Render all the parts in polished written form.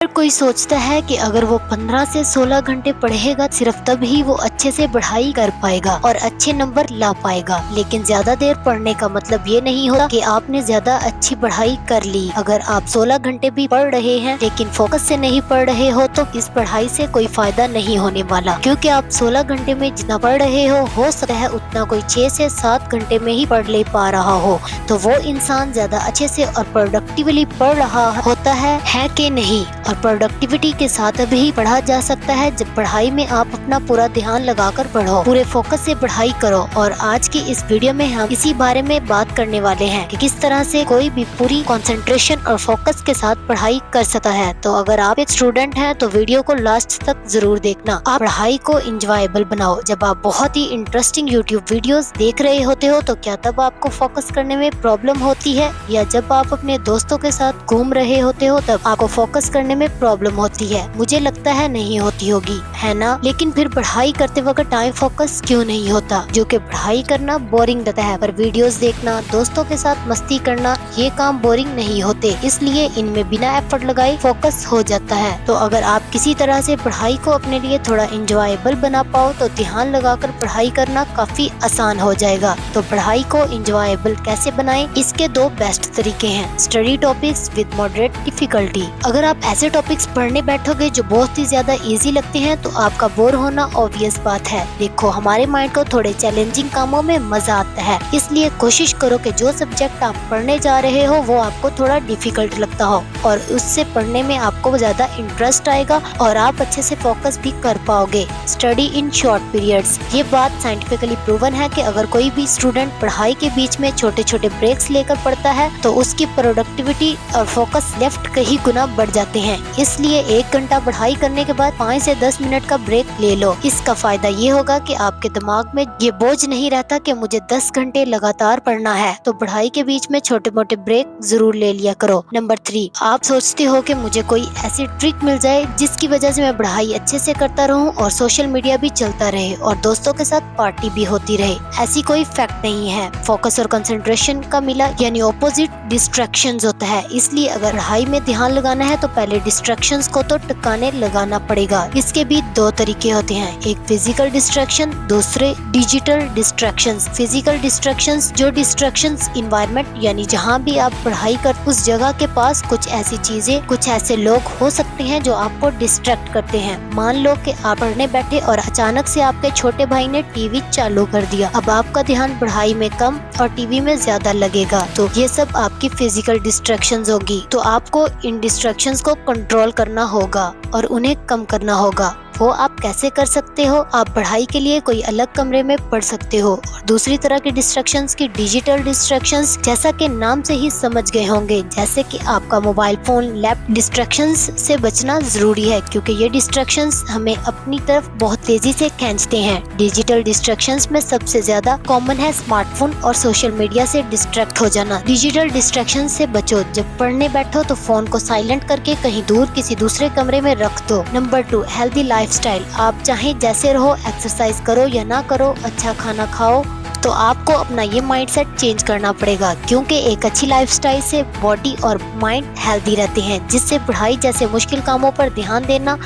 अगर कोई सोचता है कि अगर वो 15 से 16 घंटे पढ़ेगा सिर्फ तब ही वो अच्छे से पढ़ाई कर पाएगा और अच्छे नंबर ला पाएगा, लेकिन ज्यादा देर पढ़ने का मतलब ये नहीं होता कि आपने ज्यादा अच्छी पढ़ाई कर ली। अगर आप 16 घंटे भी पढ़ रहे हैं लेकिन फोकस से नहीं पढ़ रहे हो तो इस पढ़ाई से कोई फायदा नहीं होने वाला, क्योंकि आप 16 घंटे में जितना पढ़ रहे हो सकता है उतना कोई 6 से 7 घंटे में ही पढ़ ले पा रहा हो, तो वो इंसान ज्यादा अच्छे से और प्रोडक्टिवली पढ़ रहा होता है कि नहीं। और प्रोडक्टिविटी के साथ भी पढ़ा जा सकता है जब पढ़ाई में आप अपना पूरा ध्यान लगाकर पढ़ो, पूरे फोकस से पढ़ाई करो। और आज की इस वीडियो में हम इसी बारे में बात करने वाले हैं कि किस तरह से कोई भी पूरी कंसंट्रेशन और फोकस के साथ पढ़ाई कर सकता है। तो अगर आप एक स्टूडेंट हैं तो वीडियो को लास्ट तक जरूर देखना। आप पढ़ाई को इंजॉयबल बनाओ। जब आप बहुत ही इंटरेस्टिंग यूट्यूब वीडियोस देख रहे होते हो तो क्या तब आपको फोकस करने में प्रॉब्लम होती है, या जब आप अपने दोस्तों के साथ घूम रहे होते हो तब आपको फोकस करने में प्रॉब्लम होती है? मुझे लगता है नहीं होती होगी, है ना? लेकिन फिर पढ़ाई करते वक्त टाइम फोकस क्यों नहीं होता? जो कि पढ़ाई करना बोरिंग रहता है, पर वीडियोस देखना, दोस्तों के साथ मस्ती करना, ये काम बोरिंग नहीं होते, इसलिए इनमें बिना एफर्ट लगाए फोकस हो जाता है। तो अगर आप किसी तरह से पढ़ाई को अपने लिए थोड़ा इंजॉयबल बना पाओ तो ध्यान लगाकर पढ़ाई करना काफी आसान हो जाएगा। तो पढ़ाई को इंजॉयबल कैसे बनाएं, इसके दो बेस्ट तरीके हैं। Study topics with moderate difficulty. अगर आप ऐसे टॉपिक्स पढ़ने बैठोगे जो बहुत ही ज्यादा इजी लगते हैं तो आपका बोर होना ऑब्वियस बात है। देखो, हमारे माइंड को थोड़े चैलेंजिंग कामों में मजा आता है, इसलिए कोशिश करो कि जो सब्जेक्ट आप पढ़ने जा रहे हो वो आपको थोड़ा डिफिकल्ट लगता हो और उससे पढ़ने में आपको ज्यादा इंटरेस्ट आएगा और आप अच्छे से फोकस भी कर पाओगे। Study in short periods. ये बात साइंटिफिकली प्रूवन है कि अगर कोई भी स्टूडेंट पढ़ाई के बीच में छोटे छोटे ब्रेक्स लेकर पढ़ता है तो उसकी प्रोडक्टिविटी और फोकस लेफ्ट कई गुना बढ़ जाते हैं। इसलिए 1 घंटा पढ़ाई करने के बाद 5 से 10 मिनट का ब्रेक ले लो। इसका फायदा ये होगा कि आपके दिमाग में ये बोझ नहीं रहता कि मुझे 10 घंटे लगातार पढ़ना है। तो पढ़ाई के बीच में छोटे मोटे ब्रेक जरूर ले लिया करो। नंबर 3, आप सोचते हो कि मुझे कोई ऐसी ट्रिक मिल जाए जिसकी वजह से मैं पढ़ाई अच्छे से करता रहूं और सोशल मीडिया भी चलता रहे और दोस्तों के साथ पार्टी भी होती रहे। ऐसी कोई फैक्ट नहीं है। फोकस और कंसंट्रेशन का मिला यानी ऑपोजिट डिस्ट्रैक्शंस होता है। इसलिए अगर पढ़ाई में ध्यान लगाना है तो पहले डिस्ट्रैक्शंस को तो टिकाने लगाना पड़ेगा। इसके भी 2 तरीके होते हैं, एक फिजिकल डिस्ट्रैक्शन, दूसरे डिजिटल डिस्ट्रैक्शंस। फिजिकल डिस्ट्रैक्शंस, जो डिस्ट्रैक्शंस इन्वायरमेंट यानी जहाँ भी आप पढ़ाई कर उस जगह के पास कुछ ऐसी चीजें, कुछ ऐसे लोग हो सकते हैं जो आपको डिस्ट्रैक्ट करते हैं। मान लो कि आप पढ़ने बैठे और अचानक से आपके छोटे भाई ने टीवी चालू कर दिया। अब आपका ध्यान पढ़ाई में कम और टीवी में ज्यादा लगेगा, तो ये सब आपकी फिजिकल डिस्ट्रैक्शंस होगी। तो आपको इन डिस्ट्रैक्शंस को कंट्रोल करना होगा और उन्हें कम करना होगा। वो आप कैसे कर सकते हो? आप पढ़ाई के लिए कोई अलग कमरे में पढ़ सकते हो। और दूसरी तरह की डिस्ट्रैक्शंस की डिजिटल डिस्ट्रैक्शंस, जैसा कि नाम से ही समझ गए होंगे, जैसे कि आपका मोबाइल फोन, लैपटॉप, डिस्ट्रैक्शंस से बचना जरूरी है क्योंकि ये डिस्ट्रैक्शंस हमें अपनी तरफ बहुत तेजी से खींचते हैं। डिजिटल डिस्ट्रैक्शंस में सबसे ज्यादा कॉमन है स्मार्टफोन और सोशल मीडिया से डिस्ट्रैक्ट हो जाना। डिजिटल डिस्ट्रैक्शन से बचो। जब पढ़ने बैठो तो फोन को साइलेंट करके कहीं दूर किसी दूसरे कमरे में रख दो। Number 2, healthy lifestyle. आप चाहे जैसे रहो, एक्सरसाइज करो या ना करो, अच्छा खाना खाओ, तो आपको अपना ये माइंडसेट चेंज करना पड़ेगा क्योंकि एक अच्छी लाइफस्टाइल से बॉडी और माइंड हेल्दी रहते हैं, जिससे पढ़ाई जैसे मुश्किल कामों पर ध्यान देना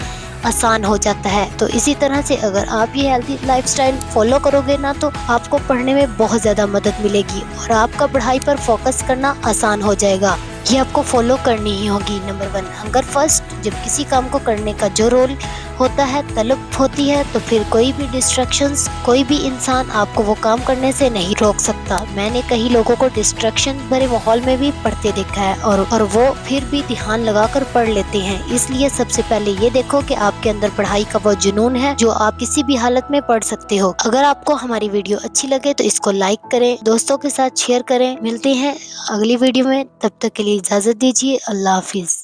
आसान हो जाता है। तो इसी तरह से अगर आप ये हेल्दी लाइफस्टाइल फॉलो करोगे ना तो आपको पढ़ने में बहुत ज़्यादा मदद मिलेगी और आपका पढ़ाई पर फोकस करना आसान हो जाएगा। ये आपको फॉलो करनी ही होगी। Number 1, hunger first. जब किसी काम को करने का जो रोल होता है, तलब होती है, तो फिर कोई भी डिस्ट्रैक्शंस, कोई भी इंसान आपको वो काम करने से नहीं रोक सकता। मैंने कई लोगों को डिस्ट्रैक्शन भरे माहौल में भी पढ़ते देखा है और वो फिर भी ध्यान लगाकर पढ़ लेते हैं। इसलिए सबसे पहले ये देखो कि आपके अंदर पढ़ाई का वो जुनून है जो आप किसी भी हालत में पढ़ सकते हो। अगर आपको हमारी वीडियो अच्छी लगे तो इसको लाइक करें, दोस्तों के साथ शेयर करें। मिलते हैं अगली वीडियो में, तब तक के लिए इजाजत दीजिए। अल्लाह हाफिज।